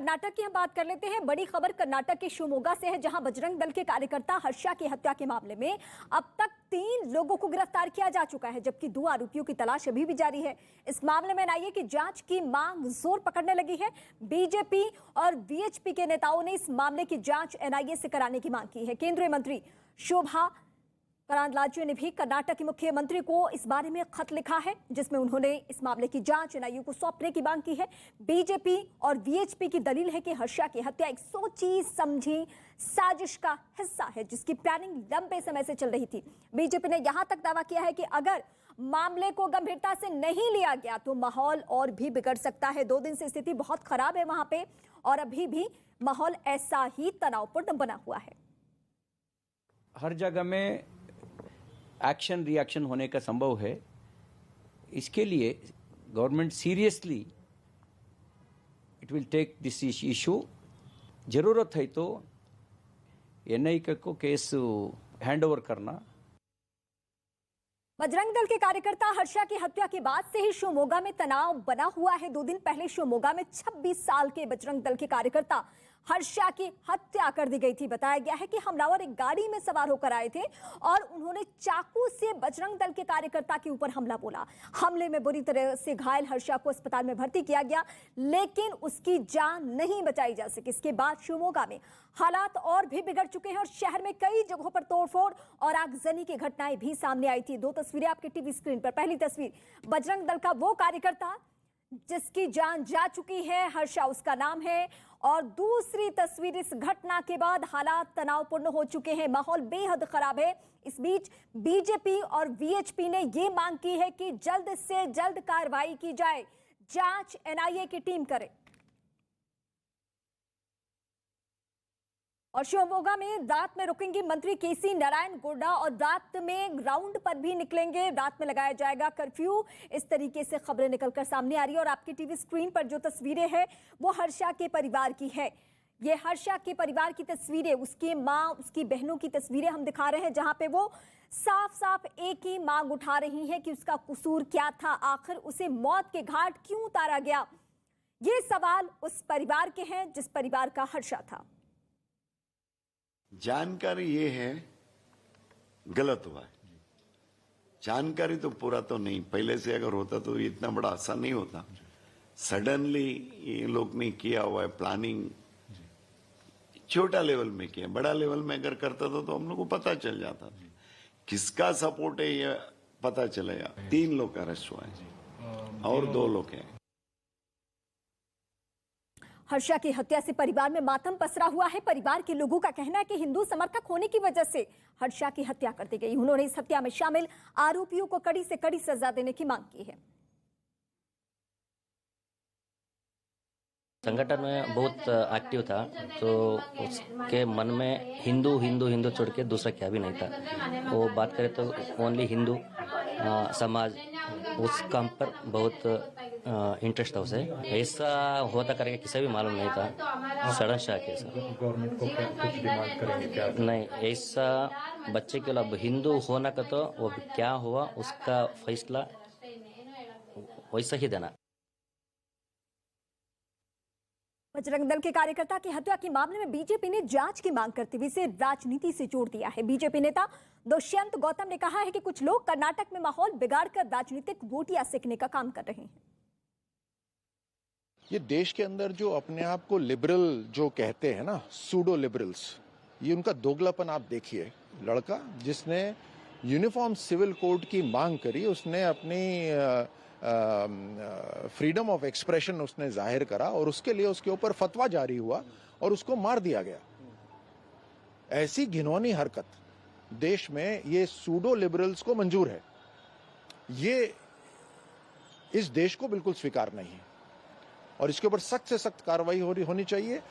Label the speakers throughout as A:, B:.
A: कर्नाटक की हम बात कर लेते हैं। बड़ी खबर कर्नाटक के शिवमोगा से है, जहां बजरंग दल के कार्यकर्ता हर्षा की हत्या के मामले में अब तक 3 लोगों को गिरफ्तार किया जा चुका है, जबकि 2 आरोपियों की तलाश अभी भी जारी है। इस मामले में एनआईए की जांच की मांग जोर पकड़ने लगी है। बीजेपी और वीएचपी के नेताओं ने इस मामले की जांच एनआईए से कराने की मांग की है। केंद्रीय मंत्री शोभा करांद्लाजे ने भी कर्नाटक के मुख्यमंत्री को इस बारे में खत लिखा है, जिसमें उन्होंने इस मामले की जांच एनआईए को सौंपने की मांग की है। बीजेपी और वीएचपी की दलील है कि हर्षा की हत्या एक सोची समझी साजिश का हिस्सा है, जिसकी प्लानिंग लंबे समय से चल रही थी। बीजेपी ने यहां तक दावा किया है कि अगर मामले को गंभीरता से नहीं लिया गया तो माहौल और भी बिगड़ सकता है। 2 दिन से स्थिति बहुत खराब है वहां पे, और अभी भी माहौल ऐसा ही तनावपूर्ण बना हुआ है।
B: हर जगह में एक्शन रिएक्शन होने का संभव है। इसके लिए government seriously it will take this issue. जरूरत है तो एनआईए को केस हैंड ओवर करना।
A: बजरंग दल के कार्यकर्ता हर्षा की हत्या के बाद से ही शिवमोगा में तनाव बना हुआ है। 2 दिन पहले शिवमोगा में 26 साल के बजरंग दल के कार्यकर्ता हर्षा की हत्या कर दी गई थी। बताया गया है कि हमलावर एक गाड़ी में सवार होकर आए थे और उन्होंने चाकू से बजरंग दल के कार्यकर्ता के ऊपर हमला बोला। हमले में बुरी तरह से घायल हर्षा को अस्पताल में भर्ती किया गया, लेकिन उसकी जान नहीं बचाई जा सकी। इसके बाद शिवमोगा में हालात और भी बिगड़ चुके हैं और शहर में कई जगहों पर तोड़फोड़ और आगजनी की घटनाएं भी सामने आई थी। 2 तस्वीरें आपके टीवी स्क्रीन पर। पहली तस्वीर बजरंग दल का वो कार्यकर्ता जिसकी जान जा चुकी है, हर्षा उसका नाम है। और दूसरी तस्वीर, इस घटना के बाद हालात तनावपूर्ण हो चुके हैं, माहौल बेहद खराब है। इस बीच बीजेपी और वीएचपी ने यह मांग की है कि जल्द से जल्द कार्रवाई की जाए, जांच एनआईए की टीम करे। और शिवमोगा में रात में रुकेंगे मंत्री केसी नारायण गौड़ा और रात में राउंड पर भी निकलेंगे। रात में लगाया जाएगा कर्फ्यू। इस तरीके से खबरें निकलकर सामने आ रही है। और आपकी टीवी स्क्रीन पर जो तस्वीरें हैं वो हर्षा के परिवार की है। ये हर्षा के परिवार की तस्वीरें, उसकी माँ, उसकी बहनों की तस्वीरें हम दिखा रहे हैं, जहां पे वो साफ साफ एक ही मांग उठा रही हैं कि उसका कसूर क्या था, आखिर उसे मौत के घाट क्यों उतारा गया। ये सवाल उस परिवार के हैं जिस परिवार का हर्षा था।
C: जानकारी ये है गलत हुआ है। जानकारी तो पूरा तो नहीं, पहले से अगर होता तो इतना बड़ा आसान नहीं होता। सडनली ये लोग ने किया हुआ है, प्लानिंग छोटा लेवल में किया, बड़ा लेवल में अगर करता था तो हम लोग को पता चल जाता। किसका सपोर्ट है ये पता चलेगा। 3 लोग अरेस्ट हुए हैं और 2 लोग हैं।
A: हर्षा की हत्या से परिवार में मातम पसरा हुआ है। परिवार के लोगों का कहना है कि हिंदू समर्थक होने की वजह से हर्षा की हत्या कर दी गई। उन्होंने इस हत्या में शामिल आरोपियों को कड़ी से कड़ी सजा देने की मांग की है।
D: संगठन में बहुत एक्टिव था, तो उसके मन में हिंदू हिंदू हिंदू छोड़ के दूसरा क्या भी नहीं था। वो बात करें तो ओनली हिंदू समाज, उस काम पर बहुत इंटरेस्ट था उसे। ऐसा होता करके किसी भी मालूम नहीं था। सडन शॉक है सर।
E: गवर्नमेंट को कुछ डिमांड करेंगे क्या?
D: नहीं, ऐसा बच्चे के लिए हिंदू होना का तो वो क्या हुआ उसका फैसला वैसा ही देना।
A: बजरंग दल के कार्यकर्ता की हत्या के मामले में बीजेपी ने जांच की मांग करते हुए इसे राजनीति से जोड़ दिया है। बीजेपी नेता दुष्यंत गौतम ने कहा है कि कुछ लोग कर्नाटक में माहौल बिगाड़कर राजनीतिक वोटियां सेकने का काम कर रहे हैं।
F: ये देश के अंदर जो अपने आप को लिबरल जो कहते हैं ना, सूडो लिबरल्स, ये उनका दोगलापन आप देखिए। लड़का जिसने यूनिफॉर्म सिविल कोड की मांग करी, उसने अपनी फ्रीडम ऑफ एक्सप्रेशन उसने जाहिर करा और उसके लिए उसके ऊपर फतवा जारी हुआ और उसको मार दिया गया। ऐसी घिनौनी हरकत देश में ये सूडो लिबरल्स को मंजूर है। ये इस देश को बिल्कुल स्वीकार नहीं है और इसके ऊपर सख्त से सख्त कार्रवाई होनी चाहिए।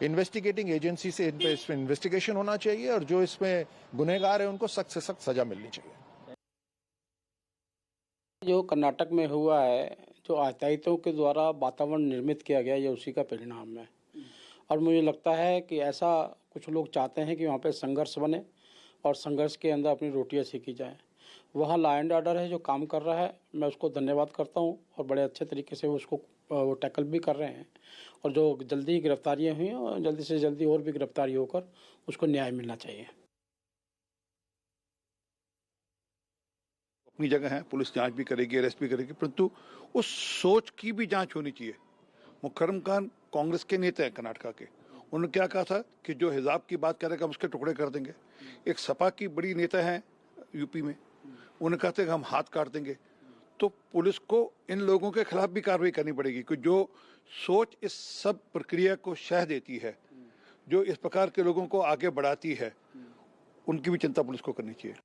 F: इन्वेस्टिगेटिंग एजेंसी से इसमें इन्वेस्टिगेशन होना चाहिए और जो इसमें गुनहगार है उनको सख्त से सख्त सजा मिलनी चाहिए।
G: जो कर्नाटक में हुआ है, जो आतंकियों के द्वारा वातावरण निर्मित किया गया, ये उसी का परिणाम है। और मुझे लगता है कि ऐसा कुछ लोग चाहते हैं कि वहाँ पे संघर्ष बने और संघर्ष के अंदर अपनी रोटियां सेकी जाएं। वहाँ लॉ एंड ऑर्डर है जो काम कर रहा है, मैं उसको धन्यवाद करता हूँ और बड़े अच्छे तरीके से उसको वो टैकल भी कर रहे हैं। और जो जल्दी गिरफ्तारियाँ हुई हैं और जल्दी से जल्दी और भी गिरफ्तारी होकर उसको न्याय मिलना चाहिए।
H: अपनी जगह है, पुलिस जांच भी करेगी, अरेस्ट भी करेगी, परंतु उस सोच की भी जांच होनी चाहिए। मुकर्रम खान कांग्रेस के नेता हैं कर्नाटका के, उन्होंने क्या कहा था कि जो हिजाब की बात करेगा हम उसके टुकड़े कर देंगे। एक सपा की बड़ी नेता है यूपी में, उन्होंने कहा था कि हम हाथ काट देंगे। तो पुलिस को इन लोगों के खिलाफ भी कार्रवाई करनी पड़ेगी कि जो सोच इस सब प्रक्रिया को शह देती है, जो इस प्रकार के लोगों को आगे बढ़ाती है, उनकी भी चिंता पुलिस को करनी चाहिए।